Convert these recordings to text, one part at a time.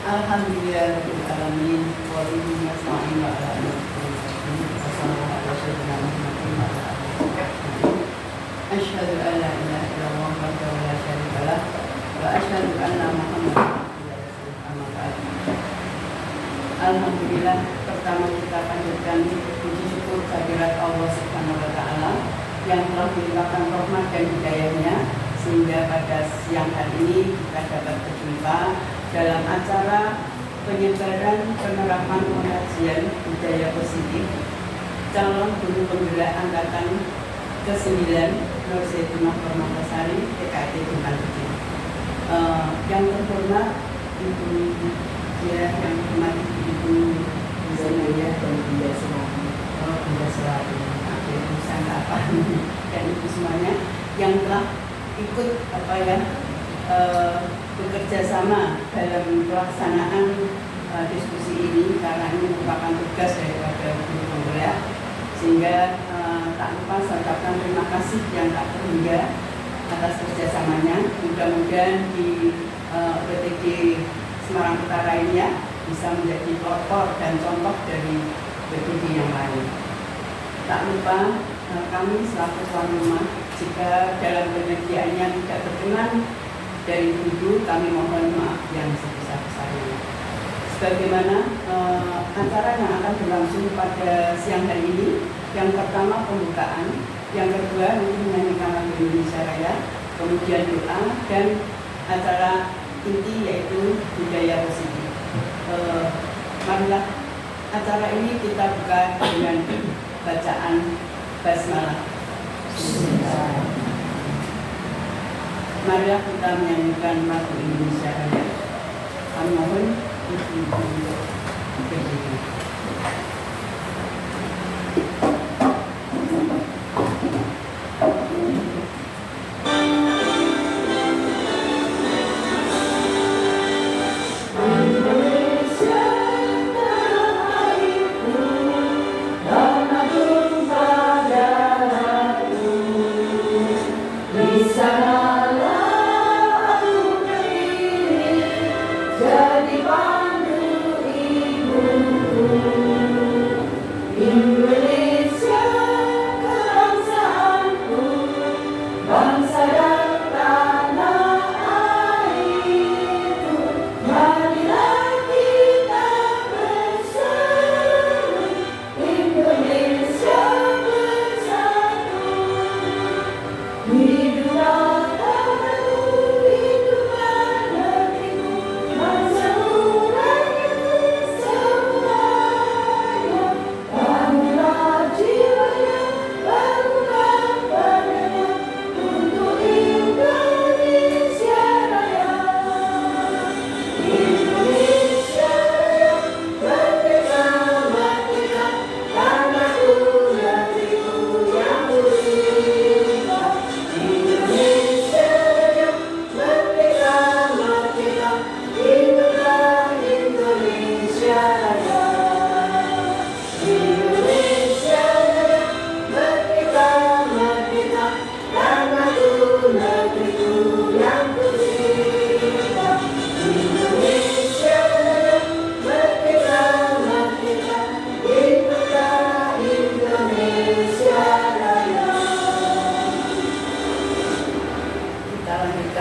Alhamdulillahirabbil alamin wa bihi nasta'in wa ala asyhadu an la ilaha illallah wahdahu la syarika lah wa asyhadu anna Muhammadan amma ba'd. Alhamdulillah, pertama kita panjatkan puji syukur kehadirat Allah Subhanahu wa taala yang telah melimpahkan rahmat dan hidayahnya sehingga pada siang hari ini kita dapat berjumpa dalam acara penyebaran penerapan pengajian budaya positif calon guru penggerak angkatan ke-9 Nur Zaitunah Permatasari TKT Bintang Kecil. Yang terhormat Ibu ya, yang hormat Ibu Zainaya dan Bunda Selati. Bunda Selati. Oke, bisa nggak apa? Dan Ibu semuanya yang telah ikut bekerja sama dalam pelaksanaan diskusi ini karena ini merupakan tugas daripada guru penggerak, sehingga tak lupa saya ucapkan terima kasih yang tak terhingga atas kerjasamanya. Mudah-mudahan di PTG Semarang Utara ini ya bisa menjadi pelopor dan contoh dari PTG yang lain. Tak lupa kami selaku tuan rumah, jika dalam penyediaannya tidak berkenan dari guru, kami mohon maaf yang sebesar-besarnya. Sebagaimana acara yang akan berlangsung pada siang hari ini, yang pertama pembukaan, yang kedua mungkin menyanyikan lagu Indonesia Raya, kemudian doa, dan acara inti yaitu budaya positif. Marilah acara ini kita buka dengan bacaan basmalah. Marilah kita menyanyikan lagu Indonesia Raya. Kami mohon ibu-ibu berdiri.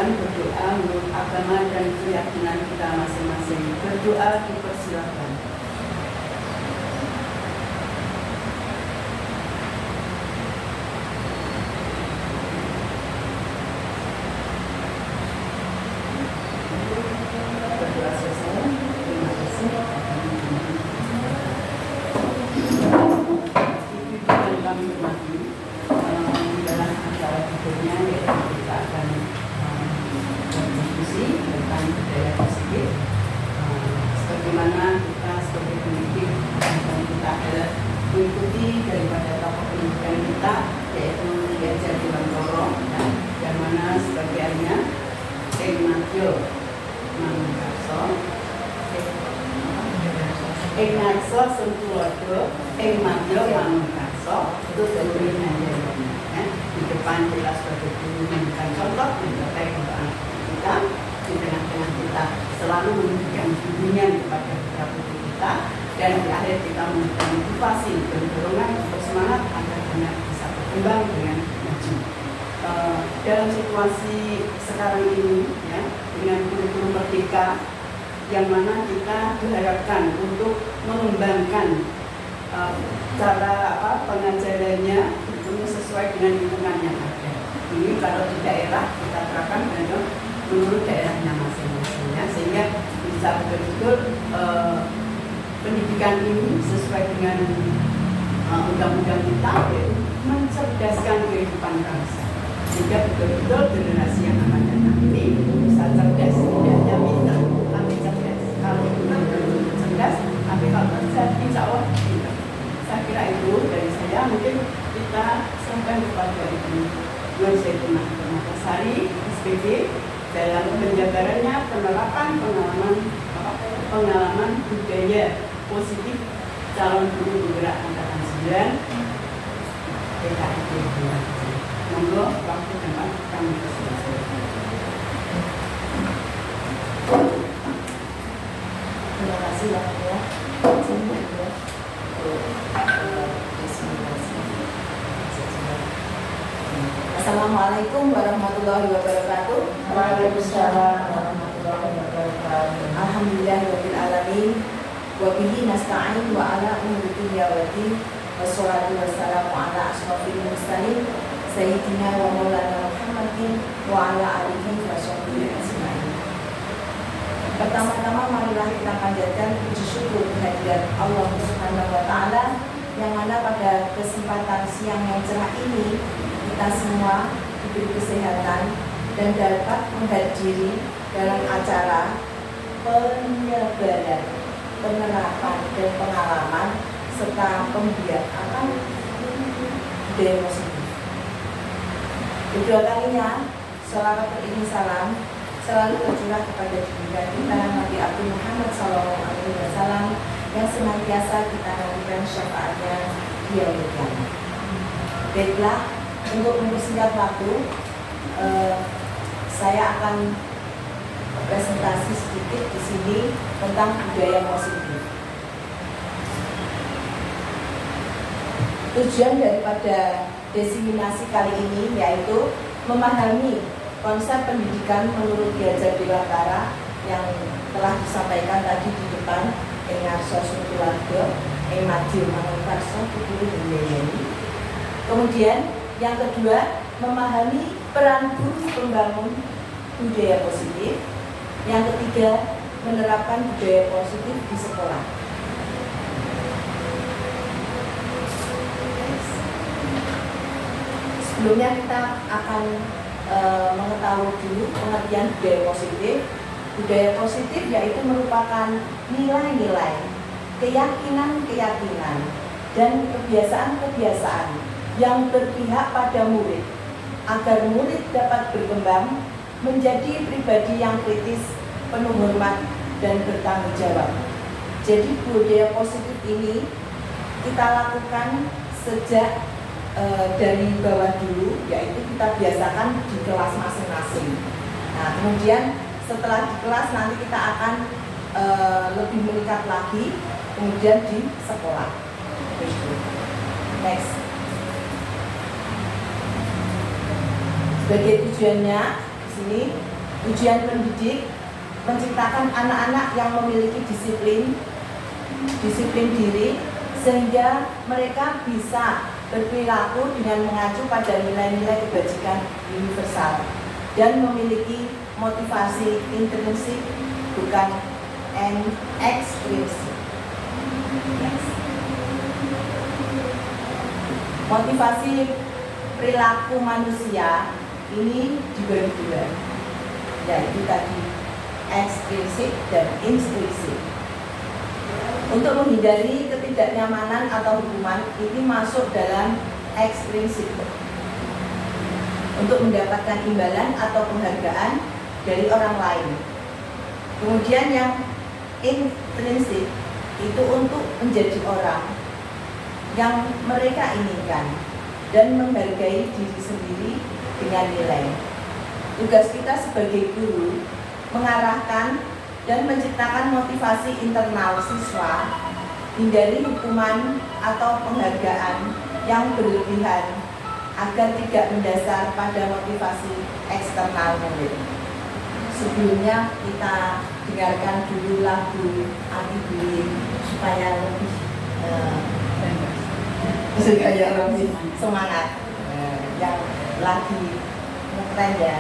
Berdoa menurut agama dan keyakinan kita masing-masing. Berdoa dipersilakan. Berdoa selesai. Terima kasih. Itu yang kami hormati dalam acara berikutnya, yaitu kita akan diskusi tentang budaya positif. Sebagaimana kita sebagai pendidik, kita adalah mengikuti daripada tokoh pendidikan kita, yaitu Kiai Haji Wantoro, yang mana sebagiannya Ing Madyo Manungkarso, Ing Ngarso Suntulodo, Ing Madyo Manungkarso, itu seluruhnya di depan jelas sebagai guru memberikan contoh, mencapai kita di tengah-tengah kita selalu memberikan bimbingan kepada putra-putri kita, dan di akhir kita memberikan motivasi dan dorongan untuk semangat agar benar bisa berkembang dengan maju. Dalam situasi sekarang ini, ya, dengan kurikulum merdeka yang mana kita diharapkan untuk mengembangkan cara pengajarannya itu sesuai dengan lingkungan yang ada. Ini kalau di daerah kita terapkan menurut daerahnya masing-masing, ya, sehingga bisa betul-betul pendidikan ini sesuai dengan undang-undang kita, yaitu mencerdaskan kehidupan bangsa, sehingga betul-betul generasi yang akan datang ini bisa cerdas, tidak hanya pintar tapi cerdas. Kalau pintar belum cerdas, tapi kalau cerdas insya Allah pintar. Saya kira itu dari saya. Mungkin kita sampaikan kepada Ibu Nur Zaitunah Permatasari, SPG, dalam penjabarannya penerapan pengalaman budaya positif calon guru penggerak angkatan 9 PKIP. Monggo waktu tempat kami persilakan. Terima kasih ya. Assalamualaikum warahmatullahi wabarakatuh. Waalaikumsalam warahmatullahi wabarakatuh. Alhamdulillahirabbil alamin. Wa bihi nasta'in wa ala umuri dunya waddin. Wassalatu wassalamu ala asyrofil mursalin sayyidina wa maulana Muhammadin wa ala alihi wa sahbihi ajmain. Pertama-tama marilah kita panjatkan puji syukur kehadirat Allah Subhanahu wa taala yang mana pada kesempatan siang yang cerah ini kita semua diberi kesehatan dan dapat menghadiri dalam acara penyebaran, penerapan dan pengalaman serta pembiakan budaya positif. Kedua kalinya, sholawat beriring salam selalu tercurah kepada junjungan kita Nabi Abdul Muhammad SAW yang senantiasa kita nantikan syafaatnya di yaumil qiyamah. Baiklah, untuk mempersingkat waktu, saya akan presentasi sedikit di sini tentang budaya positif. Tujuan daripada diseminasi kali ini yaitu memahami konsep pendidikan menurut Ki Hajar Dewantara yang telah disampaikan tadi di depan Engarso Sutulardo, Emadio Mangunkarso, Putri Hendayani. Kemudian yang kedua, memahami peran guru pembangun budaya positif. Yang ketiga, menerapkan budaya positif di sekolah. Sebelumnya kita akan mengetahui dulu pengertian budaya positif. Budaya positif yaitu merupakan nilai-nilai, keyakinan-keyakinan, dan kebiasaan-kebiasaan yang berpihak pada murid agar murid dapat berkembang menjadi pribadi yang kritis, penuh hormat, dan bertanggung jawab. Jadi budaya positif ini kita lakukan sejak dari bawah dulu, yaitu kita biasakan di kelas masing-masing. Nah, kemudian setelah di kelas nanti kita akan lebih meningkat lagi, kemudian di sekolah. Next. Sebagai tujuannya di sini, tujuan pendidik menciptakan anak-anak yang memiliki disiplin diri sehingga mereka bisa berperilaku dengan mengacu pada nilai-nilai kebajikan universal dan memiliki motivasi intrinsik bukan ekstrinsik. Yes. Motivasi perilaku manusia ini dibagi dua, yaitu tadi ekstrinsik dan intrinsik. Untuk menghindari ketidaknyamanan atau hukuman, ini masuk dalam ekstrinsik. Untuk mendapatkan imbalan atau penghargaan dari orang lain. Kemudian yang intrinsik itu untuk menjadi orang yang mereka inginkan dan menghargai diri sendiri dengan nilai. Tugas kita sebagai guru mengarahkan dan menciptakan motivasi internal siswa, hindari hukuman atau penghargaan yang berlebihan agar tidak mendasar pada motivasi eksternal murid. Sebelumnya kita dengarkan dulu lagu anti-bullying supaya lebih semangat yang lagi ngetren ya.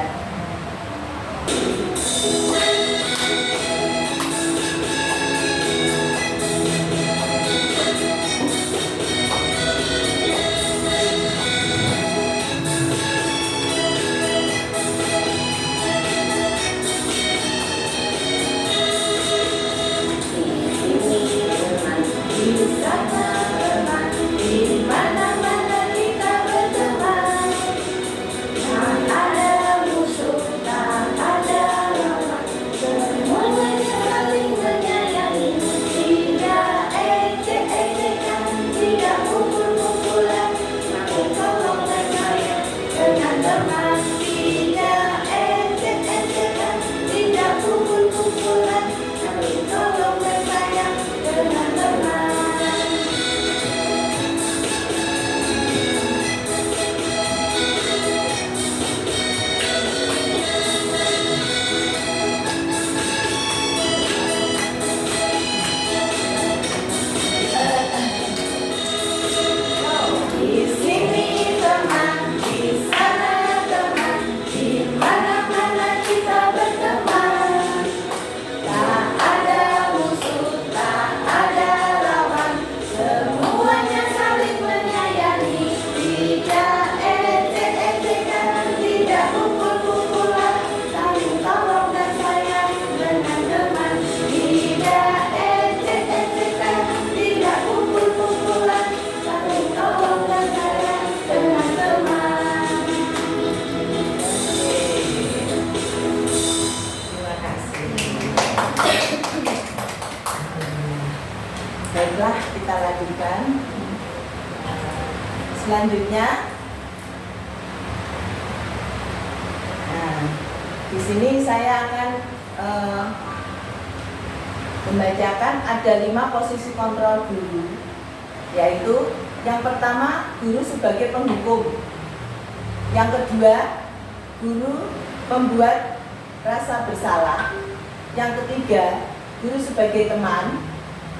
Baiklah, kita lanjutkan. Selanjutnya, di sini saya akan membacakan ada 5 posisi kontrol guru, yaitu yang pertama guru sebagai penghukum, yang kedua guru pembuat rasa bersalah, yang ketiga guru sebagai teman,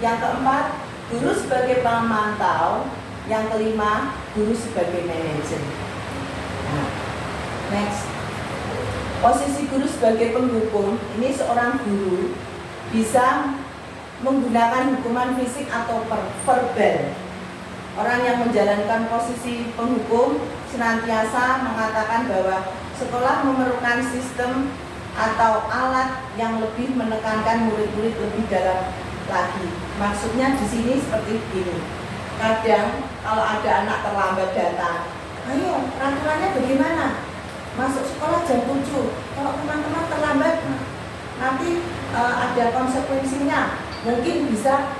yang keempat guru sebagai pemantau, yang kelima guru sebagai manajer. Next, posisi guru sebagai penghukum, ini seorang guru bisa menggunakan hukuman fisik atau verbal. Orang yang menjalankan posisi penghukum senantiasa mengatakan bahwa sekolah memerlukan sistem atau alat yang lebih menekankan murid-murid lebih dalam lagi. Maksudnya di sini seperti ini. Kadang kalau ada anak terlambat datang, ayo peraturannya bagaimana? Masuk sekolah jam 7. Kalau teman-teman terlambat, nanti ada konsekuensinya. Mungkin bisa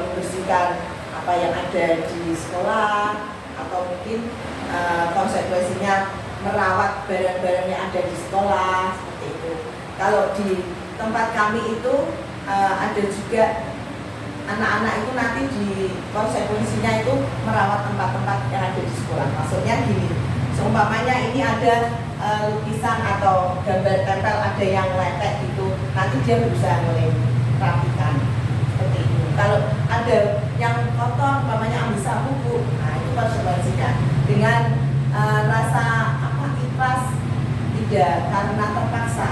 membersihkan apa yang ada di sekolah, atau mungkin konsekuensinya merawat barang-barang yang ada di sekolah, seperti itu. Kalau di tempat kami itu ada juga anak-anak itu nanti di konsekuensinya itu merawat tempat-tempat yang ada di sekolah. Maksudnya gini, seumpamanya ini ada lukisan atau gambar tempel ada yang lepek gitu, nanti dia berusaha rapikan seperti itu. Kalau ada yang kotor, umpamanya ambil sapu, nah itu konsekuensinya dengan rasa ikhlas, tidak karena terpaksa.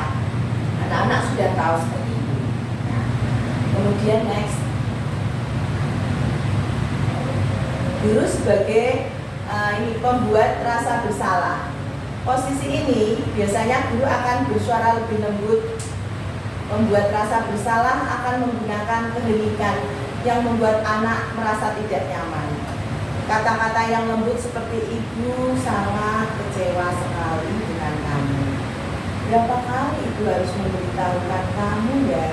Anak-anak sudah tahu seperti itu. Nah, kemudian next, guru sebagai ini pembuat rasa bersalah. Posisi ini biasanya guru akan bersuara lebih lembut. Membuat rasa bersalah akan menggunakan keheningan yang membuat anak merasa tidak nyaman. Kata-kata yang lembut seperti ibu sangat kecewa sekali dengan kamu. Berapa kali ibu harus memberitahukan kamu ya?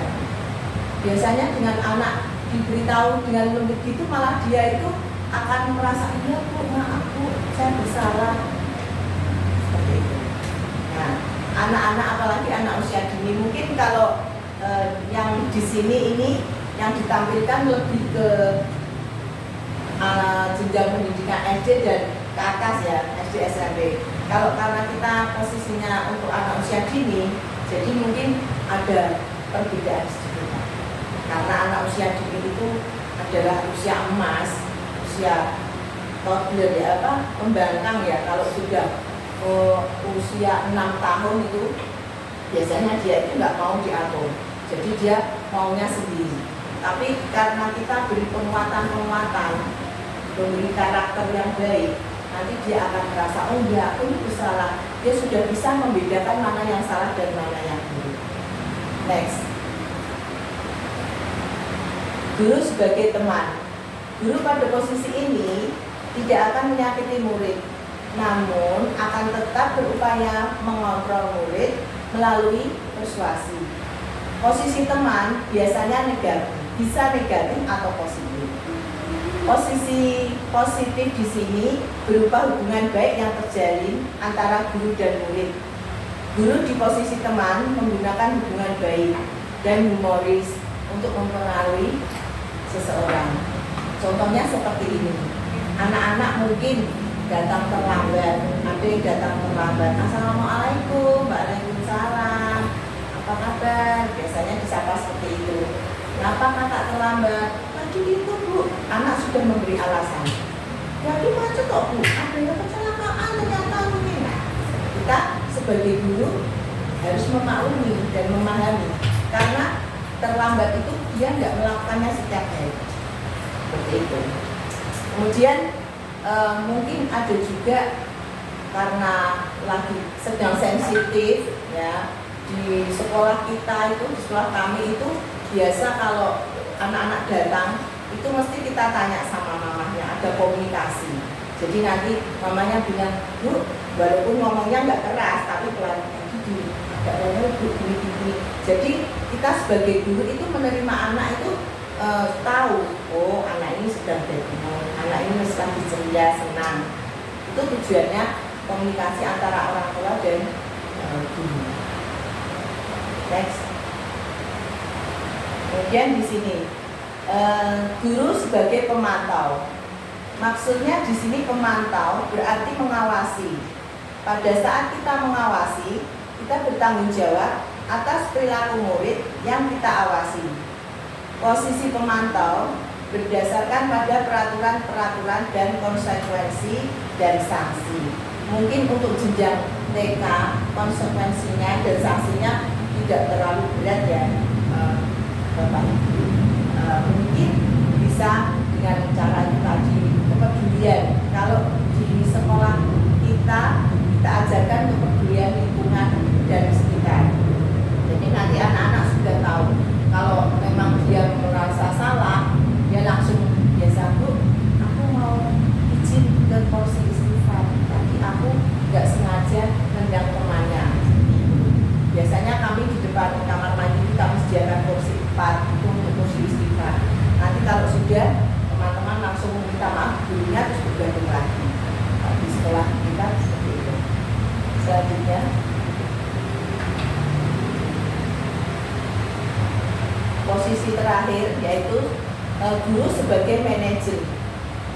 Biasanya dengan anak diberitahu dengan lembut gitu, malah dia itu akan merasa, iya bu, maaf bu, saya bersalah. Seperti itu. Nah, anak-anak apalagi anak usia dini, mungkin kalau yang di sini ini yang ditampilkan lebih ke jenjang pendidikan SD dan ke atas ya, SD SMP. Kalau karena kita posisinya untuk anak usia dini, jadi mungkin ada perbedaan sedikit. Karena anak usia dini itu adalah usia emas, usia toddler ya, pembangkang ya. Kalau sudah usia 6 tahun itu biasanya dia itu nggak mau diatur, jadi dia maunya sendiri. Tapi karena kita beri penguatan, memberi karakter yang baik, nanti dia akan merasa, oh iya, aku itu salah. Dia sudah bisa membedakan mana yang salah dan mana yang benar. Next. Guru sebagai teman. Guru pada posisi ini tidak akan menyakiti murid, namun akan tetap berupaya mengontrol murid melalui persuasi. Posisi teman biasanya negatif, bisa negatif atau positif. Posisi positif di sini berupa hubungan baik yang terjalin antara guru dan murid. Guru di posisi teman menggunakan hubungan baik dan humoris untuk mempengaruhi seseorang. Contohnya seperti ini. Anak-anak mungkin datang terlambat, ada yang datang terlambat. Assalamualaikum, waalaikumsalam. Apa kabar? Biasanya disapa seperti itu. Kenapa kakak terlambat? Tadi itu bu, anak sudah memberi alasan. Jadi macet kok bu, ada yang kecelakaan ternyata mungkin. Nah, kita sebagai guru harus memaklumi dan memahami, karena terlambat itu dia tidak melakukannya setiap hari. Seperti itu. Kemudian mungkin ada juga karena lagi sedang sensitif ya, di sekolah kita itu, di sekolah kami itu biasa kalau anak-anak datang itu mesti kita tanya sama mamanya, ada komunikasi. Jadi nanti mamanya bilang, bu, walaupun ngomongnya nggak keras tapi pelan, gini, agak lama bu, gini. Jadi kita sebagai guru itu menerima anak itu tahu, oh anak ini sedang bingung, anak ini sedang ceria, senang. Itu tujuannya komunikasi antara orang tua dan guru. Next. Kemudian di sini guru sebagai pemantau. Maksudnya di sini pemantau berarti mengawasi. Pada saat kita mengawasi, kita bertanggung jawab atas perilaku murid yang kita awasi. Posisi pemantau berdasarkan pada peraturan-peraturan dan konsekuensi dan sanksi. Mungkin untuk jenjang TK konsekuensinya dan sanksinya tidak terlalu berat ya Bapak Ibu. Mungkin bisa dengan cara itu tadi, kepedulian. Kalau di sekolah kita ajarkan kepedulian lingkungan dan sekitar. Jadi nanti anak-anak sudah tahu kalau memang dia merasa salah, dia langsung biasa, bu, aku mau izin ke kursi istighfar. Tadi aku nggak sengaja nendang temannya. Biasanya kami di depan kamar mandi kita sediakan kursi 4 itu untuk kursi istighfar. Nanti kalau sudah, teman-teman langsung minta maaf gurunya terus bergabung lagi. Di sekolah kita seperti itu. Selanjutnya, posisi terakhir yaitu guru sebagai manajer.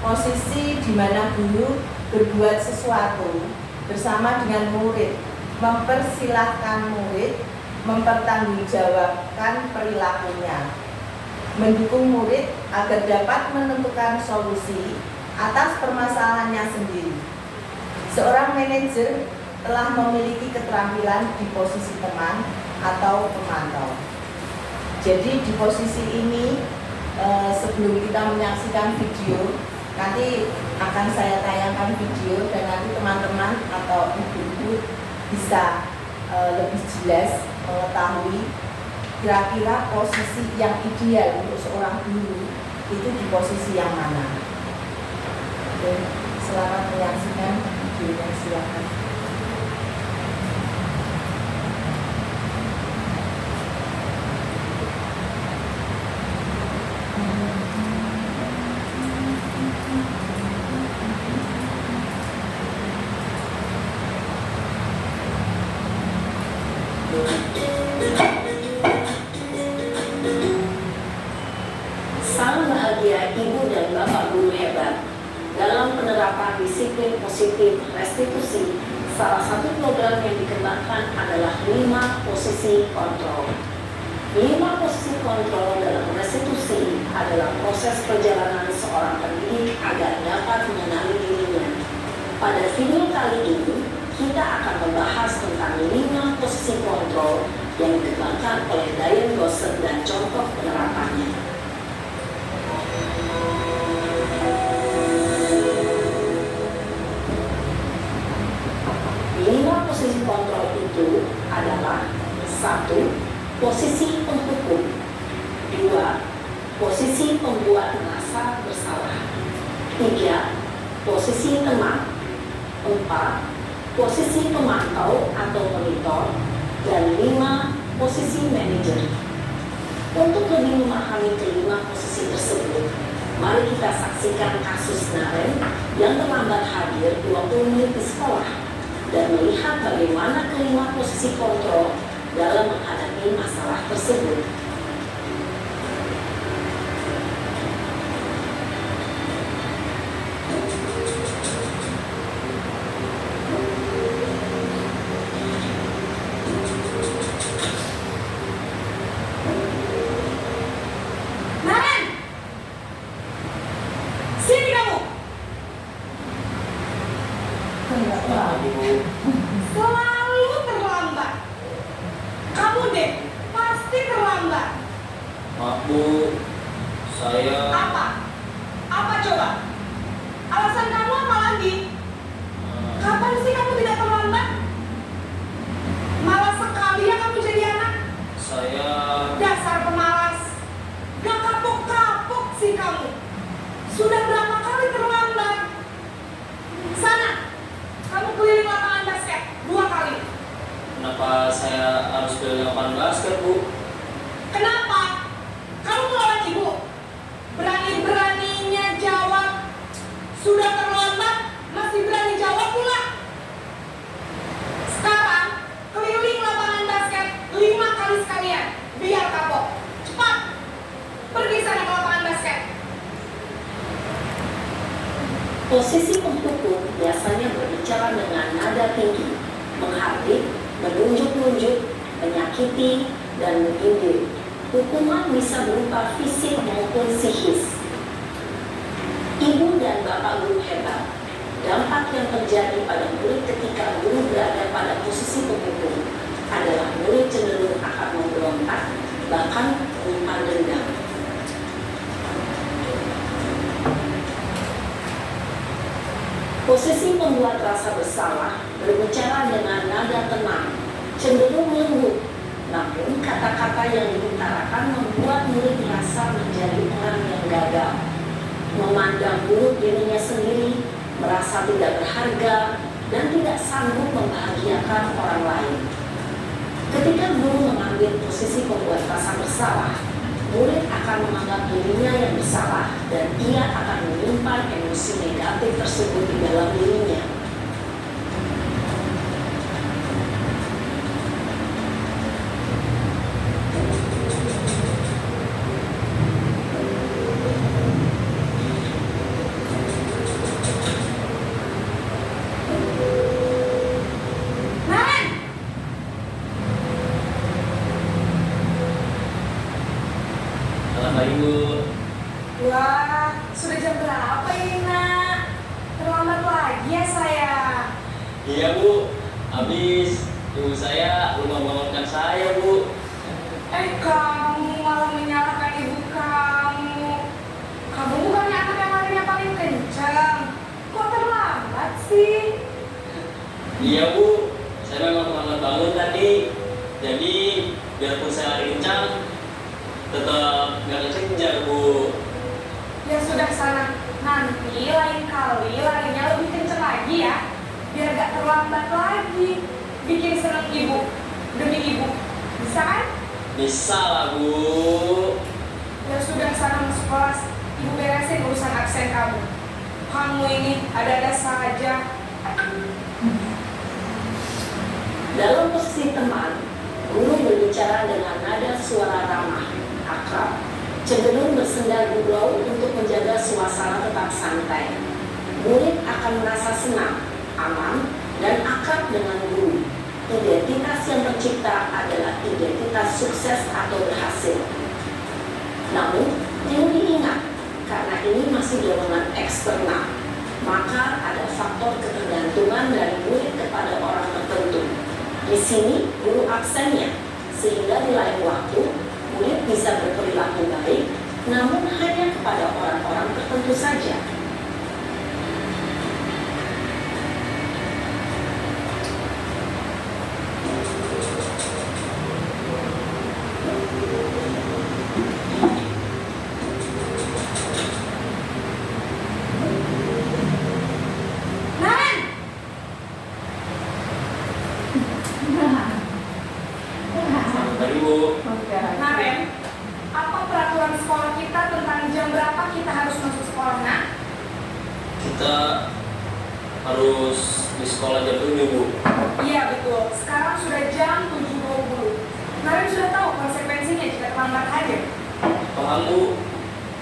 Posisi di mana guru berbuat sesuatu bersama dengan murid, mempersilahkan murid mempertanggungjawabkan perilakunya, mendukung murid agar dapat menentukan solusi atas permasalahannya sendiri. Seorang manajer telah memiliki keterampilan di posisi teman atau pemantau. Jadi di posisi ini sebelum kita menyaksikan video, nanti akan saya tayangkan video dan nanti teman-teman atau ibu-ibu bisa lebih jelas mengetahui kira-kira posisi yang ideal untuk seorang guru itu di posisi yang mana. Oke, selamat menyaksikan videonya, silakan. dalam penerapan disiplin positif restitusi, salah satu program yang dikembangkan adalah 5 posisi kontrol. 5 posisi kontrol dalam restitusi adalah proses perjalanan seorang pendidik agar dapat mengenali dirinya. Pada video kali ini, kita akan membahas tentang 5 posisi kontrol yang dikembangkan oleh Diane Gosset dan contoh penerapannya. 5 posisi kontrol itu adalah: 1. Posisi penghukum. 2. Posisi pembuat merasa bersalah. 3. Posisi teman. 4. Posisi pemantau atau monitor. Dan 5. Posisi manajer. Untuk lebih memahami kelima posisi tersebut, mari kita saksikan kasus Naren yang terlambat hadir 20 menit di sekolah dan melihat bagaimana kelima posisi kontrol dalam menghadapi masalah tersebut. Naren! Sini kamu! Kenapa, Ibu? Selalu terlambat. Kamu deh, pasti terlambat. Maaf Bu, saya Apa? Apa coba? Alasan kamu apa lagi? Kapan sih kamu tidak terlambat? Malas sekali ya kamu jadi anak. saya Dasar pemalas. Gak kapok-kapok sih kamu. Sudah berapa kali terlambat? Sana, kamu keliling lapangan basket 2 kali. kenapa saya harus ke lapangan basket Bu? Kenapa? Kamu melawan ibu. Berani-beraninya jawab. Sudah terlambat, masih berani jawab pula. Sekarang, keliling lapangan basket 5 kali sekalian. Biar kapok. Cepat. Pergi sana ke lapangan basket. Posisi penghukum biasanya berbicara dengan nada tinggi, menghardik, menunjuk-nunjuk, menyakiti, dan menyindir. Hukuman bisa berupa fisik maupun psikis. Ibu dan bapak guru hebat. Dampak yang terjadi pada murid ketika guru berada pada posisi penghukum adalah murid cenderung akan memberontak, bahkan menyimpan dendam. Posisi pembuat rasa bersalah berbicara dengan nada tenang, cenderung lembut, namun kata-kata yang diutarakan membuat murid merasa menjadi orang yang gagal, memandang buruk dirinya sendiri, merasa tidak berharga, dan tidak sanggup membahagiakan orang lain. Ketika guru mengambil posisi pembuat rasa bersalah, murid akan menganggap dirinya yang bersalah dan ia akan menyimpan emosi negatif tersebut di dalam dirinya. Naren! Selamat Ibu. Wah, sudah jam berapa ini nak? Terlambat lagi ya saya. Iya Bu, habis ibu saya lupa bangunkan saya Bu. Kamu malah menyalahkan ibu kamu. Kamu bukannya anak yang larinya paling kencang. Kok terlambat sih? Iya Bu, saya memang terlambat bangun tadi. Jadi biarpun saya lari kencang, tetap nggak kekejar Bu. Ya sudah sana. Nanti lain kali larinya lebih kencang lagi ya. Biar gak terlambat lagi. Bikin seneng ibu. Demi ibu. Bisa kan? Bisa lah Bu. Ya sudah sana masuk kelas. Ibu beresin urusan absen kamu. Kamu ini ada-ada saja. Dalam posisi teman, guru berbicara dengan nada suara ramah, akrab, cenderung bersenda gurau untuk menjaga suasana tetap santai. Murid akan merasa senang, aman, dan akrab dengan guru. Identitas yang tercipta adalah identitas sukses atau berhasil. Namun, perlu diingat, karena ini masih dorongan eksternal, maka ada faktor ketergantungan dari murid kepada orang tertentu. Di sini, guru absennya, sehingga di lain waktu, murid bisa berperilaku baik, namun hanya kepada orang-orang tertentu saja. Selamat pagi Bu. Naren, apa peraturan sekolah kita tentang jam berapa kita harus masuk sekolah, nak? Kita harus di sekolah jam 7 Bu. Iya betul, sekarang sudah jam 7.20. Naren sudah tahu konsekuensinya jika terlambat hadir. Paham Bu,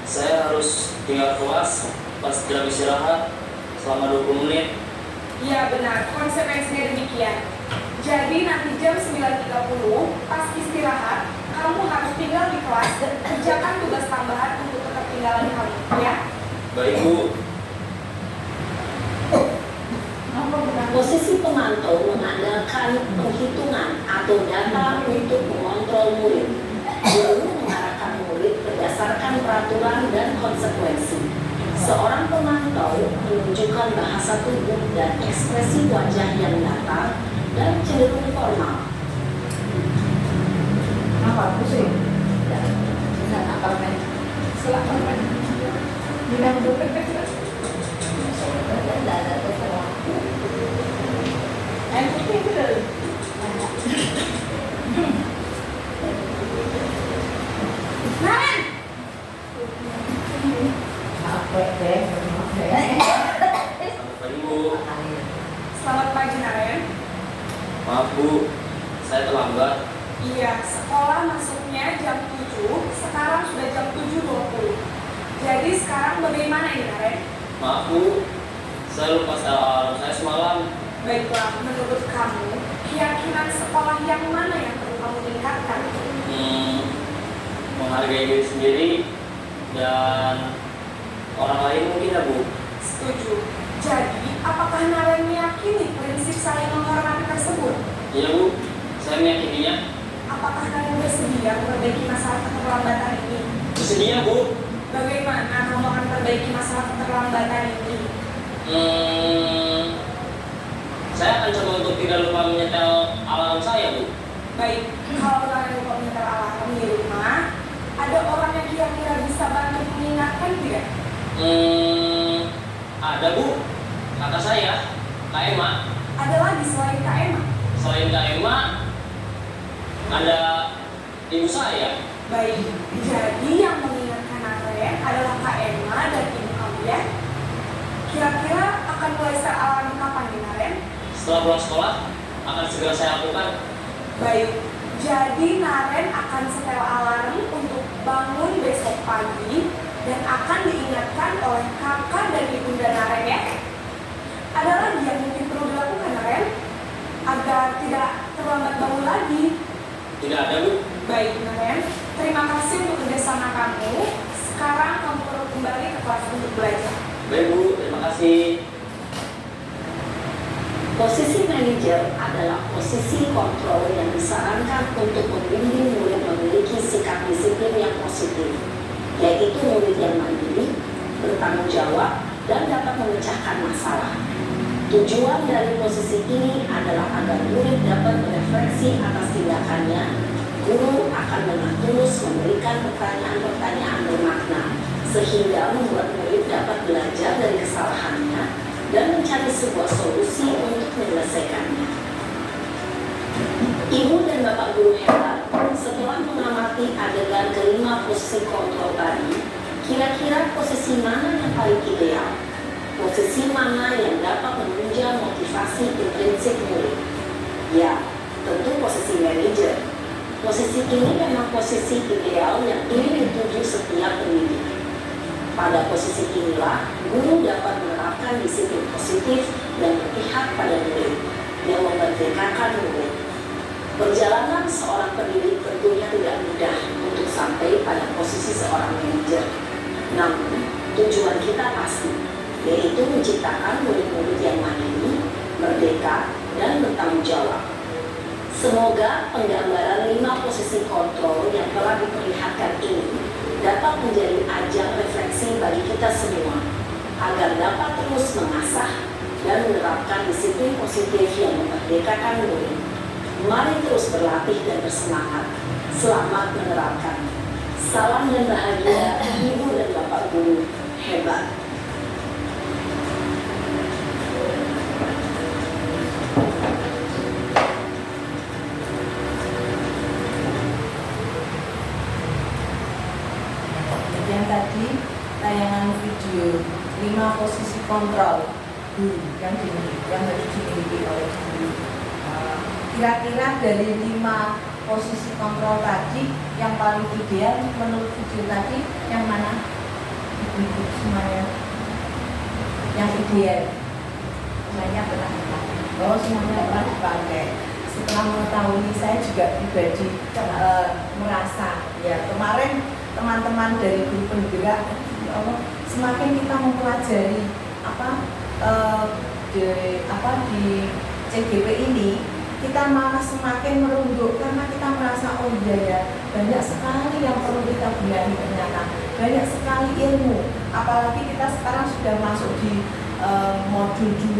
saya harus tinggal kelas pas jam istirahat selama 20 menit. Iya benar, konsekuensinya demikian. Jadi nanti jam 9.30 pas istirahat, kamu harus tinggal di kelas dan kerjakan tugas tambahan untuk ketertinggalan kamu, ya? Baik Bu. Posisi pemantau mengandalkan penghitungan atau data untuk mengontrol murid. Guru mengarahkan murid berdasarkan peraturan dan konsekuensi. Seorang pemantau menunjukkan bahasa tubuh dan ekspresi wajah yang datar dan cenderung formal. Apa pusing? Tidak apartemen. Apartemen. Bidang Naren! Selamat pagi Bu. Selamat pagi, Naren. Maaf Bu, saya terlambat. Iya, sekolah masuknya jam 7, sekarang sudah jam 7.20. Jadi sekarang bagaimana ini, Naren? Maaf Bu, saya lupa alarm saya semalam. Baiklah, menurut kamu, keyakinan sekolah yang mana yang perlu kamu tingkatkan? Menghargai diri sendiri dan orang lain mungkin ya Bu. Setuju. Jadi, apakah Naren meyakini prinsip saling menghormati tersebut? Iya Bu, saya meyakininya. Apakah Naren bersedia memperbaiki masalah keterlambatan ini? Bersedia Bu. Bagaimana kamu akan memperbaiki masalah keterlambatan ini? Saya akan coba untuk tidak lupa menyetel alarm saya Bu. Baik, kalau Naren lupa menyetel alarm di rumah, ada orang yang kira-kira bisa bantu mengingatkan tidak? Ada Bu, kakak saya, Kak Emma. Ada lagi selain Kak Emma? Selain Kak Emma, ada ibu saya. Baik, jadi yang mengingatkan Naren adalah Kak Emma dan ibu kamu ya? Kira-kira akan mulai setel alarm kapan nih Naren? Setelah pulang sekolah, akan segera saya lakukan. Baik, jadi Naren akan setel alarm untuk bangun besok pagi dan akan diingatkan oleh kakak dan ibunda Naren ya. Ada lagi yang mungkin perlu dilakukan Naren agar tidak terlambat bangun lagi. Tidak ada Bu. Baik Naren, terima kasih untuk kerjasama kamu. Sekarang kamu perlu kembali ke kelas untuk belajar. Baik Bu, terima kasih. Posisi manajer adalah posisi kontrol yang disarankan untuk membimbing murid memiliki sikap disiplin yang positif, yaitu murid yang mandiri, bertanggung jawab, dan dapat memecahkan masalah. Tujuan dari posisi ini adalah agar murid dapat merefleksi atas tindakannya. Guru akan dengan tulus memberikan pertanyaan-pertanyaan bermakna, sehingga membuat murid dapat belajar dari kesalahannya dan mencari sebuah solusi untuk menyelesaikannya. Ibu dan Bapak Guru hebat, setelah mengamati adegan kelima posisi kontrol tadi, kira-kira posisi mana yang paling ideal? Posisi mana yang dapat menunjang motivasi intrinsik murid? Ya, tentu posisi manajer. Posisi ini memang posisi ideal yang ingin dituju setiap pendidik. Pada posisi inilah, guru dapat menerapkan disiplin positif dan berpihak pada murid yang memerdekakan murid. Perjalanan seorang pendidik tentunya tidak mudah untuk sampai pada posisi seorang manajer. Namun, tujuan kita pasti, yaitu menciptakan murid-murid yang mandiri, merdeka, dan bertanggung jawab. Semoga penggambaran 5 posisi kontrol yang telah diperlihatkan ini dapat menjadi ajang refleksi bagi kita semua, agar dapat terus mengasah dan menerapkan disiplin positif yang memerdekakan murid. Mari terus berlatih dan bersemangat. Selamat menerapkan. Salam dan bahagia, Ibu dan Bapak Guru hebat. Yang tadi tayangan video 5 posisi kontrol guru yang harus dimiliki oleh guru. Kira-kira dari 5 posisi kontrol tadi yang paling ideal menurut video tadi yang mana? Ibu semuanya yang ideal semuanya pernah dipakai. Oh, semuanya pernah dipakai. Setelah mengetahui, saya juga pribadi merasa ya kemarin teman-teman dari guru penggerak, ya Allah, semakin kita mempelajari di CGP ini, kita malah semakin merunduk karena kita merasa oh iya ya, banyak sekali yang perlu kita benahi ternyata, banyak sekali ilmu, apalagi kita sekarang sudah masuk di modul 2.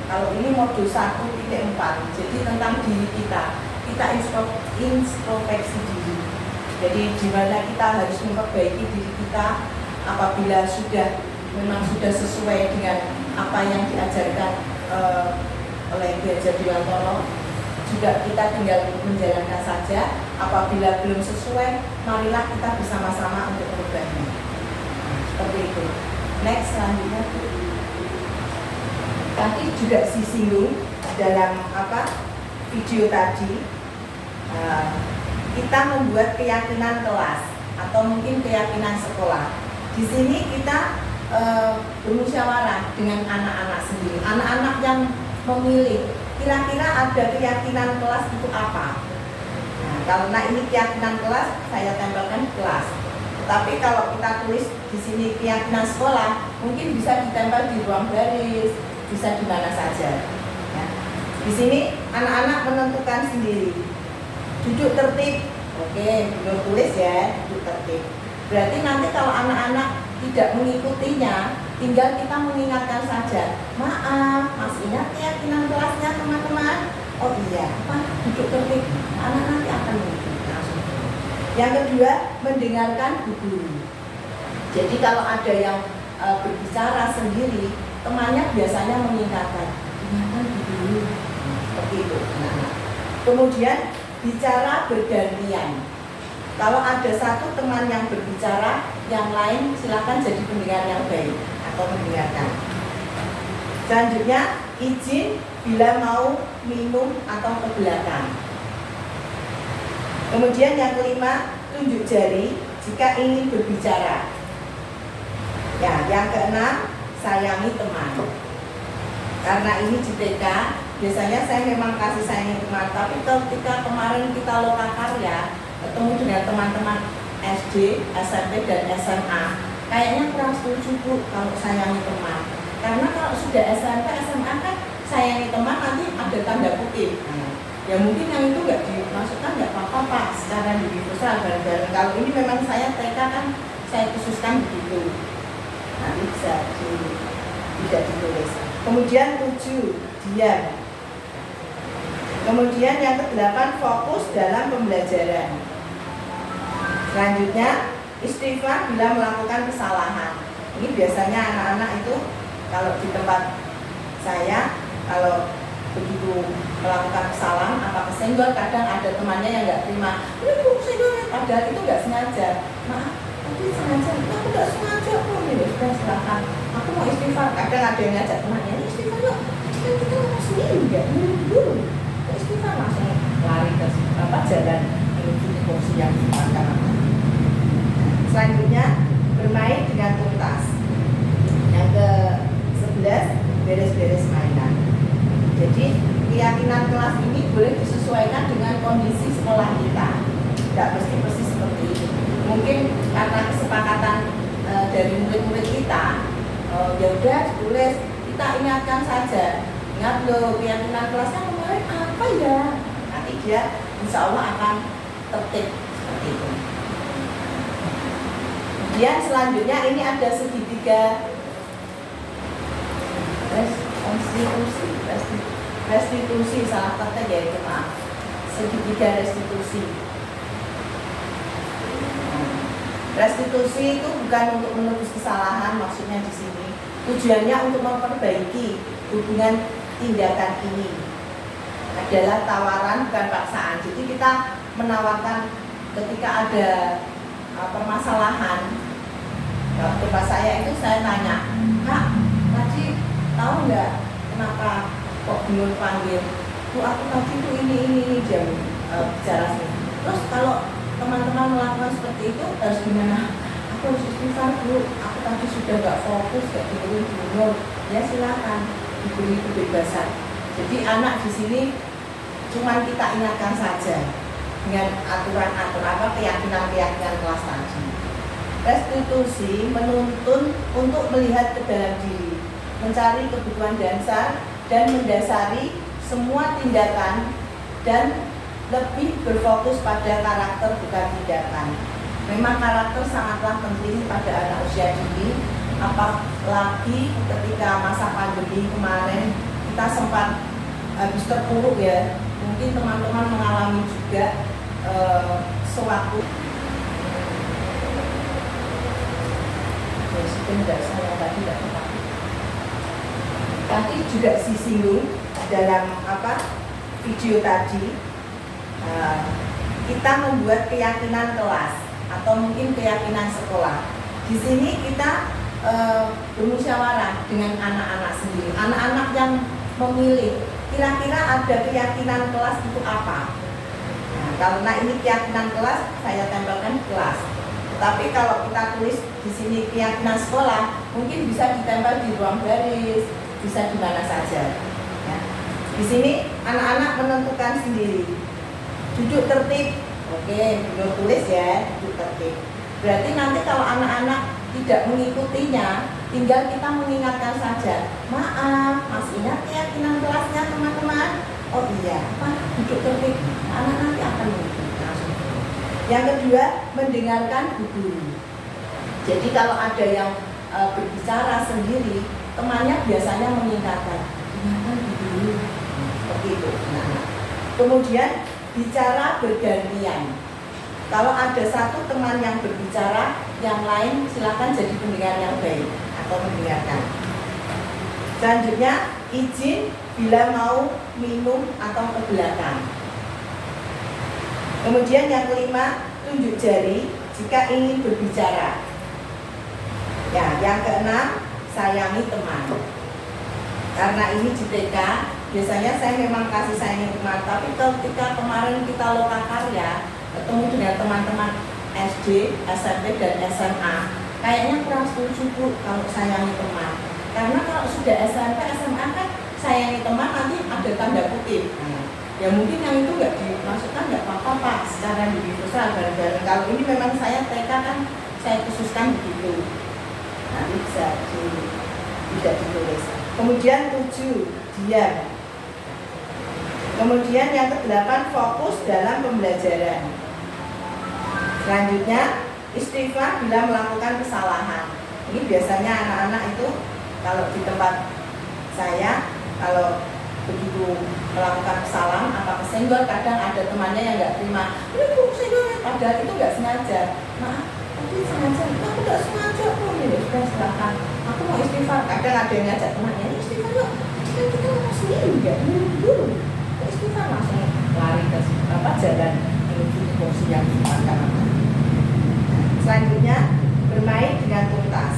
Kalau ini modul 1.4, jadi tentang diri kita introspeksi diri. Jadi di mana kita harus memperbaiki diri kita apabila memang sudah sesuai dengan apa yang diajarkan oleh Ki Hajar Dewantara, juga kita tinggal menjalankan saja. Apabila belum sesuai, marilah kita bersama-sama untuk merubahnya. Seperti itu. Next, selanjutnya. Tadi juga disinggung dalam video tadi, kita membuat keyakinan kelas atau mungkin keyakinan sekolah. Di sini kita bermusyawarah dengan anak-anak sendiri. Anak-anak yang memilih kira-kira ada keyakinan kelas itu apa. Nah, karena ini keyakinan kelas, saya tempelkan di kelas. Tetapi kalau kita tulis di sini keyakinan sekolah, mungkin bisa ditempel di ruang baris, bisa di mana saja. Ya. Di sini anak-anak menentukan sendiri. Duduk tertib, oke, belum tulis ya, duduk tertib. Berarti nanti kalau anak-anak tidak mengikutinya, tinggal kita mengingatkan saja. Maaf, masih ingat keyakinan kelasnya teman-teman? Oh iya, duduk tertib. Anak nanti akan mengikuti langsung. Yang kedua, mendengarkan guru. Jadi kalau ada yang berbicara sendiri, temannya biasanya mengingatkan, ingatkan guru. Seperti itu. Nah, kemudian bicara bergantian. Kalau ada satu teman yang berbicara, yang lain silakan jadi pendengar yang baik atau mendengarkan. Selanjutnya, izin bila mau minum atau ke belakang. Kemudian yang kelima, tunjuk jari jika ingin berbicara. Ya, yang keenam, sayangi teman. Karena ini di TK, biasanya saya memang kasih sayangi teman, tapi ketika kemarin kita lokakarya ketemu dengan teman-teman SD, SMP, dan SMA, kayaknya kurang setuju Bu kalau sayangi teman. Karena kalau sudah SMP, SMA kan sayangi teman nanti ada tanda kutip. Ya mungkin yang itu nggak dimasukkan nggak apa-apa Pak, secara universal bareng-bareng. Kalau ini memang saya TK kan saya khususkan begitu. Nanti bisa tidak ditulis. Kemudian 7, diam. Kemudian yang ke-8, fokus dalam pembelajaran. Selanjutnya, istighfar bila melakukan kesalahan. Ini biasanya anak-anak itu kalau di tempat saya, kalau begitu melakukan kesalahan, apa kesenggol, kadang ada temannya yang nggak terima. Ini kok kesenggol, padahal itu nggak sengaja. Maaf, tapi sengaja, aku nggak sengaja kok. Ini sudah silakan. Aku mau istighfar. Kadang ada yang ngajak temannya, ini istighfar yuk. Kan kita mau sendiri nggak dulu. Istighfar langsung lari ke jalan menuju kursi yang dimakan. Selanjutnya, bermain dengan boleh disesuaikan dengan kondisi sekolah kita. Tidak mesti persis seperti itu. Mungkin karena kesepakatan dari murid-murid kita, ya udah ditulis, kita ingatkan saja. Ingat loh, keyakinan kelasnya kemarin apa ya? Nanti dia insya Allah akan tertib seperti itu. Kemudian selanjutnya ini ada segitiga restitusi, salah kata ya itu, maaf, segitiga restitusi. Restitusi itu bukan untuk menebus kesalahan, maksudnya di sini tujuannya untuk memperbaiki hubungan tindakan ini. Adalah tawaran bukan paksaan. Jadi kita menawarkan ketika ada permasalahan. Tempat saya itu saya tanya, Kak, tadi tahu nggak kenapa kok bingung panggil? Tuh aku tadi tuh ini jam bicara sih. Terus kalau teman-teman melakukan seperti itu harus gimana? Aku harus istighfar dulu. Aku tadi sudah nggak fokus, nggak bingung. Ya silakan diberi kebebasan. Jadi anak di sini cuma kita ingatkan saja dengan aturan-aturan keyakinan kelas tadi. Restitusi menuntun untuk melihat ke dalam diri, mencari kebutuhan dasar dan mendasari semua tindakan dan lebih berfokus pada karakter bukan tindakan. Memang karakter sangatlah penting pada anak usia dini, apalagi ketika masa pandemi kemarin kita sempat habis terpuruk ya. Mungkin teman-teman mengalami juga sewaktu tadi juga disinggung dalam video tadi, kita membuat keyakinan kelas atau mungkin keyakinan sekolah. Di sini kita bermusyawarah dengan anak-anak sendiri. Anak-anak yang memilih kira-kira ada keyakinan kelas itu apa. Nah, karena ini keyakinan kelas, saya tempelkan di kelas. Tapi kalau kita tulis di sini keyakinan sekolah, mungkin bisa ditempel di ruang baris, bisa di mana saja. Ya. Di sini anak-anak menentukan sendiri. Duduk tertib, oke, belum tulis ya, duduk tertib. Berarti nanti kalau anak-anak tidak mengikutinya, tinggal kita mengingatkan saja. Maaf, masih ingat keyakinan kelasnya teman-teman? Oh iya, duduk tertib. Anak nanti akan mengikuti. Yang kedua, mendengarkan guru. Jadi kalau ada yang berbicara sendiri, temannya biasanya mengingatkan, dengarkan guru. Seperti itu. Nah, kemudian bicara bergantian. Kalau ada satu teman yang berbicara, yang lain silakan jadi pendengar yang baik atau mendengarkan. Selanjutnya, izin bila mau minum atau ke belakang. Kemudian yang kelima, tunjuk jari jika ingin berbicara. Ya, yang keenam, sayangi teman. Karena ini di TK, biasanya saya memang kasih sayangi teman. Tapi ketika kemarin kita lokakarya, ketemu dengan teman-teman SD, SMP, dan SMA, kayaknya kurang setuju Bu kalau sayangi teman. Karena kalau sudah SMP, SMA kan sayangi teman nanti ada tanda kutip. Ya mungkin yang itu nggak dimasukkan nggak apa-apa Pak, secara universal bareng-bareng. Kalau ini memang saya TK kan saya khususkan begitu. Nanti bisa tidak ditulis. Kemudian 7, diam. Kemudian yang ke-8, fokus dalam pembelajaran. Selanjutnya, istighfar bila melakukan kesalahan. Ini biasanya anak-anak itu kalau di tempat saya, kalau begitu melakukan kesalahan apa kesenggol, kadang ada temannya yang nggak terima. Ini Bu, senggol, padahal itu nggak sengaja. Maaf, tadi sengaja, aku nggak sengaja kok. Ini sudah silakan. Aku mau istighfar. Kadang ada yang ngajak temannya, ini istighfar yuk. Kan kita mau sendiri nggak dulu. Istighfar langsung lari ke jalan menuju kursi yang dimakan. Selanjutnya, bermain dengan tuntas.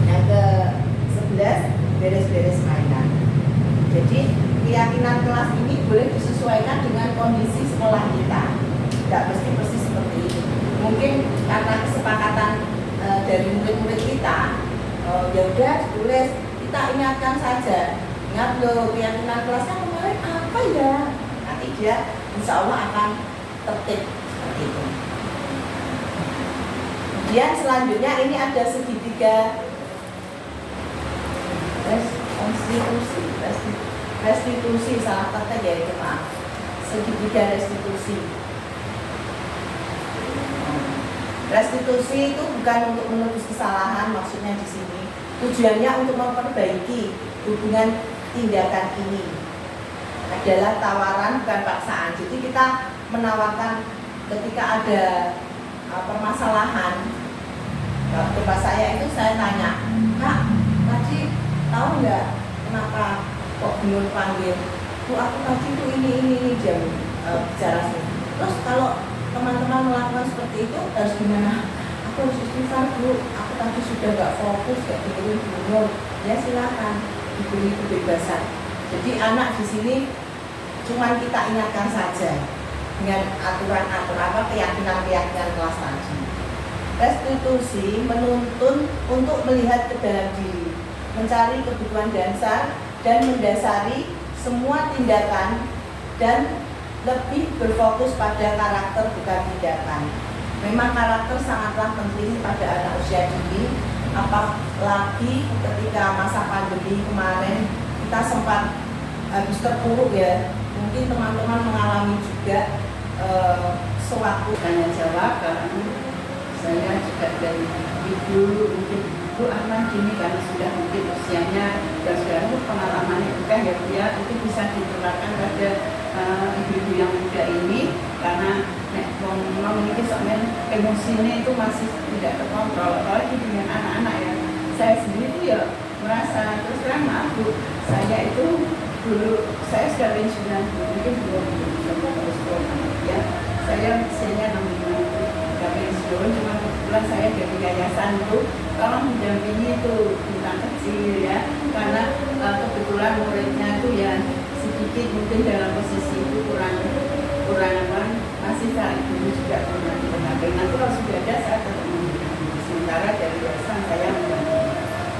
Yang ke-11, beres-beres mainan. Jadi keyakinan kelas ini boleh disesuaikan dengan kondisi sekolah kita. Tidak mesti persis seperti itu. Mungkin karena kesepakatan dari murid-murid kita, ya udah ditulis, kita ingatkan saja. Ingat loh, keyakinan kelasnya kemarin apa ya? dia insya Allah akan tertib seperti itu. Kemudian selanjutnya ini ada segitiga restitusi, salah kata ya itu Pak. Segitiga restitusi. Restitusi itu bukan untuk menebus kesalahan, maksudnya di sini tujuannya untuk memperbaiki hubungan tindakan ini. Adalah tawaran bukan paksaan. Jadi kita menawarkan ketika ada permasalahan. Waktu pas saya itu saya tanya, Kak, tadi tahu nggak kenapa kok Binur panggil? Bu, aku tadi itu ini dia bicara sih. Terus kalau teman-teman melakukan seperti itu harus gimana? Aku harus istighfar Bu, aku tadi sudah nggak fokus kayak dengerin Binur. Ya silakan diberi kebebasan. Jadi anak di sini cuma kita ingatkan saja dengan aturan-aturan keyakinan-keyakinan kelas tadi. Restitusi menuntun untuk melihat ke dalam diri, mencari kebutuhan dasar dan mendasari semua tindakan dan lebih berfokus pada karakter bukan tindakan. Memang karakter sangatlah penting pada anak usia dini, apalagi ketika masa pandemi kemarin kita sempat habis terpuruk ya. Mungkin teman-teman mengalami juga sewaktu Tanya jawab karena saya juga dari ibu mungkin Bu aman gini karena sudah mungkin usianya dan sudah pengalamannya juga ya Bu ya, itu bisa ditularkan pada ibu-ibu yang muda ini karena memiliki soalnya emosinya itu masih tidak terkontrol, apalagi dengan anak-anak ya. Saya sendiri itu ya merasa terus terang maaf Bu, saya itu dulu saya sudah pensiunan mungkin belum ya, saya usianya 65 sudah pensiun, cuma kebetulan saya dari yayasan itu tolong mendampingi itu tentang kecil ya, karena kebetulan muridnya itu ya sedikit mungkin dalam posisi itu kurang apa, masih saat dulu juga kurang dipengaruhi. Nanti kalau sudah ada saya tetap sementara dari yayasan saya mendampingi.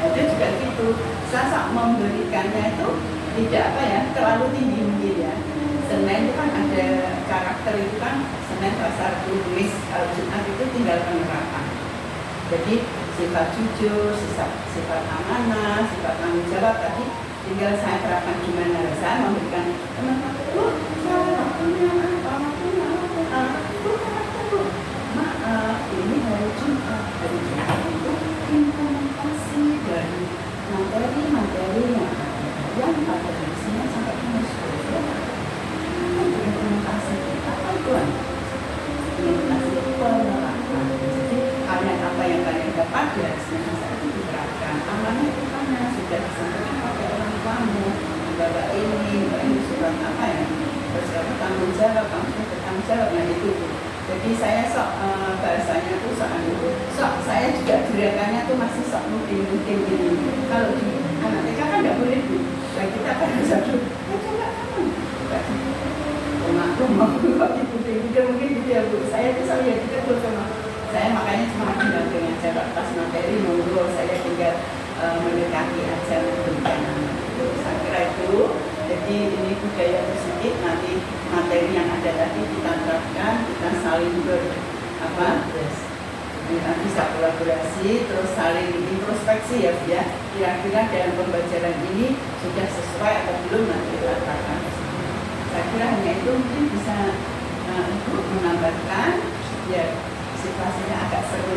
Itu juga gitu, saya memberikannya itu tidak apa ya terlalu tinggi mungkin ya. Senin itu kan ada karakter itu kan Senin, Selasa, Rabu, Kamis, kalau Jumat itu tinggal penerapan. Jadi sifat jujur, sifat amanah, sifat tanggung jawab tadi tinggal saya terapkan gimana. Saya memberikan teman-teman, Bu, saya punya maaf, ini hari Jumat. Hari Jumat itu implementasi dari materi-materinya yang pada isinya sampai Kamis. Implementasi apa itu? Implementasi penerapan. Jadi apa yang kalian dapat ya sebenarnya itu diterapkan. Amanah itu mana sudah disampaikan oleh orang tuamu, bapak ini surat apa ya? Terus tanggung jawab, kamu sudah bertanggung jawab. Nah itu. Jadi saya bahasanya tuh saya juga gerakannya tuh masih mungkin gini. Kalau di anak TK kan nggak boleh Bu. Nah, kita kan bisa dulu. Coba kamu. Aku mau mungkin gitu ya Bu. Saya tuh selalu ya kita sama. Saya makanya cuma tinggal dengan jarak pas materi monggo saya tinggal mendekati aja memberikan itu. Saya kira itu. Jadi ini budaya positif, nanti materi yang ada tadi kita terapkan, kita saling bisa kolaborasi, terus saling introspeksi ya Bu ya. Kira-kira dalam pembelajaran ini sudah sesuai atau belum nanti kita terapkan. Saya kira hanya itu mungkin bisa Ibu menambahkan ya situasinya agak seru.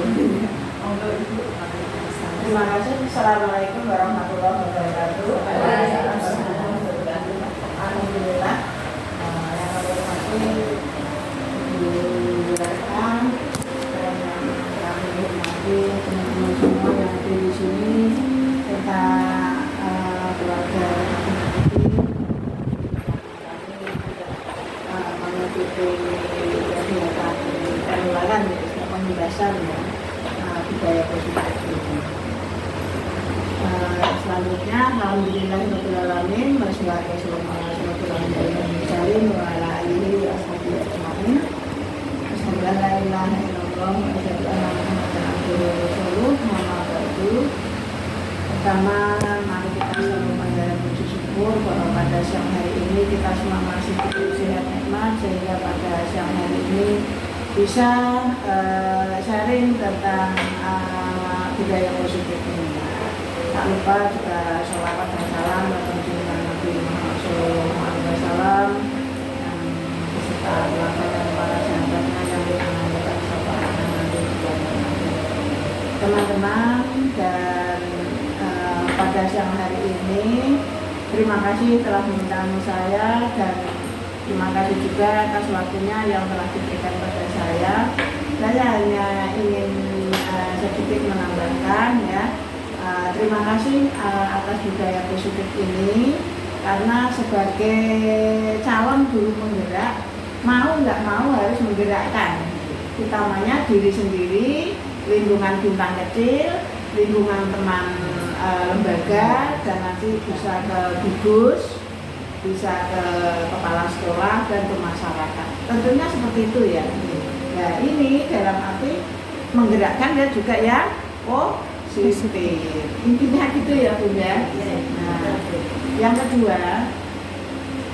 Untuk Ibu. Terima kasih. Assalamualaikum warahmatullahi wabarakatuh. Alhamdulillah. Yang kami hormati Ibu Direkam dan kami hormati teman-teman semua yang ada di sini, serta keluarga mengikuti kegiatan penularan pembahasan budaya positif ini. Selanjutnya, alhamdulillahirobbilalamin, wassalatu wassalamu ala alihi wa ashabihi ajmain. Asyhadu an la ilaha illallah wa asyhadu anna Muhammadan abduhu wa rasuluh. Pertama, mari kita selalu menjalani puji syukur bersyukur bahwa pada siang hari ini kita semua masih diberi sehat nikmat, sehingga pada siang hari ini bisa sharing tentang budaya positif ini. Tak lupa juga sholawat dan salam bagi junjungan Nabi Muhammad SAW yang beserta keluarga dan para sahabatnya yang mengamalkan syafaat nanti juga. Teman-teman, dan pada siang hari ini terima kasih telah mengundang saya, dan terima kasih juga atas waktunya yang telah diberikan pada saya. Saya hanya ingin sedikit menambahkan ya. Terima kasih atas budaya positif ini, karena sebagai calon guru penggerak, mau nggak mau harus menggerakkan, utamanya diri sendiri, lingkungan bintang kecil, lingkungan teman lembaga, dan nanti bisa ke gugus, bisa ke kepala sekolah, dan ke masyarakat. Tentunya seperti itu ya. Nah, ini dalam arti menggerakkan dan juga ya positif. Intinya gitu ya Bunda. Nah, yang kedua,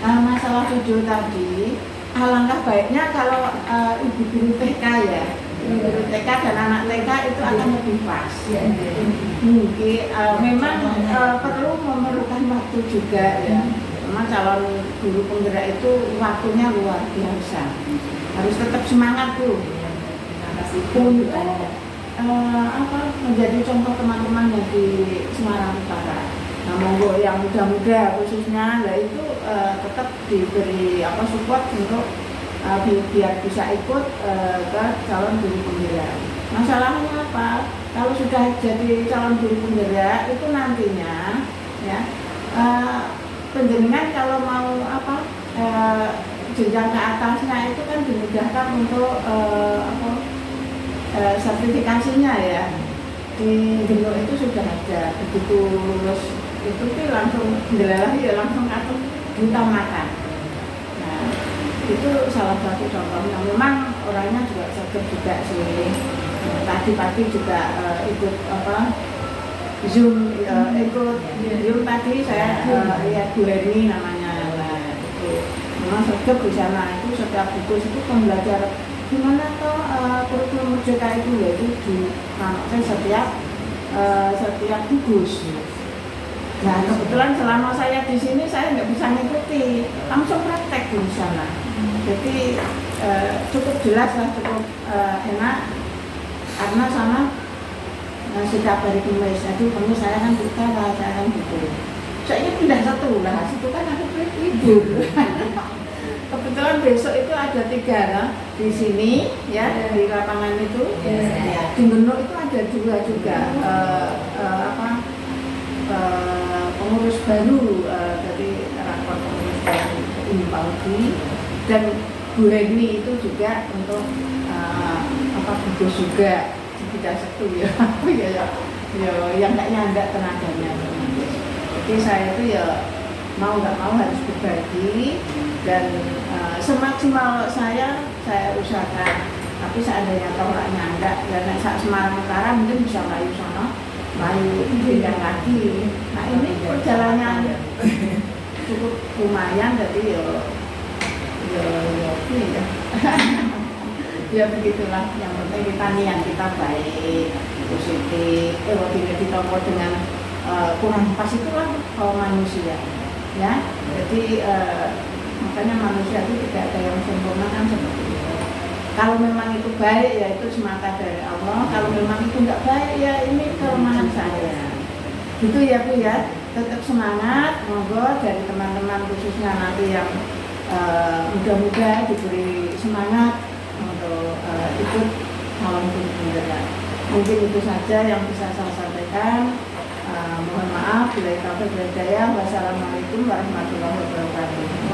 masalah video tadi, alangkah baiknya kalau ibu guru TK ya, guru TK dan anak TK itu akan lebih pas. Mungkin memang perlu memerlukan waktu juga ya. Memang calon guru penggerak itu waktunya luar biasa. Harus tetap semangat tuh. Untuk menjadi contoh teman-teman yang di Semarang Utara. Nah, monggo yang muda-muda khususnya, lah itu tetap diberi support untuk biar bisa ikut ke calon guru penggerak. Masalahnya apa? Kalau sudah jadi calon guru penggerak itu nantinya ya penjenengan kalau mau jenjang ke atasnya itu kan dimudahkan untuk sertifikasinya ya. Di Geno itu sudah ada, begitu lulus itu langsung lagi ya, langsung kartu diutamakan. Nah, itu salah satu contohnya. Memang orangnya juga sergap juga sih. Tadi pagi juga ikut Zoom, ikut Zoom tadi saya lihat Bu Heni namanya. Nah, itu memang sergap di sana. Itu setiap buku itu pembelajaran gimana toh kurikulum Merdeka itu ya, itu dimanfaatkan setiap gugus. Nah, kebetulan selama saya di sini saya nggak bisa ngikuti, langsung praktek di sana. Jadi cukup jelas lah, cukup enak, karena sama setiap hari Kamis. Jadi Kamis saya kan buka, saya kan gitu. Soalnya pindah satu lah, situ kan aku libur. Kebetulan besok itu ada 3 lah di sini ya, di lapangan itu. Di Geno itu ada 2 juga pengurus baru dari rakor pengurus baru ini Paudi, dan Bu Heni itu juga untuk gugus juga tidak satu ya. Yang kayaknya ada tenaganya. Jadi saya itu ya mau nggak mau harus berbagi, dan semaksimal saya usahakan. Tapi seandainya tolaknya enggak, dan saat Semarang Utara mungkin bisa layu sana, layu pindah lagi. Nah, ini perjalanannya cukup lumayan, jadi ya ya begitulah. Yang penting kita niat kita baik, positif. Kalau tidak ditopor dengan kurang pas itulah manusia ya. Jadi makanya manusia itu tidak ada yang sempurna kan, seperti itu. Kalau memang itu baik ya itu semata dari Allah. Kalau memang itu enggak baik ya ini kelemahan saya. Gitu ya Bu ya. Tetap semangat, monggo dari teman-teman khususnya nanti yang mudah-mudahan diberi semangat untuk ikut calon guru penggerak. Mungkin itu saja yang bisa saya sampaikan. Mohon maaf bila taufik wal hidayah. Wassalamualaikum warahmatullahi wabarakatuh.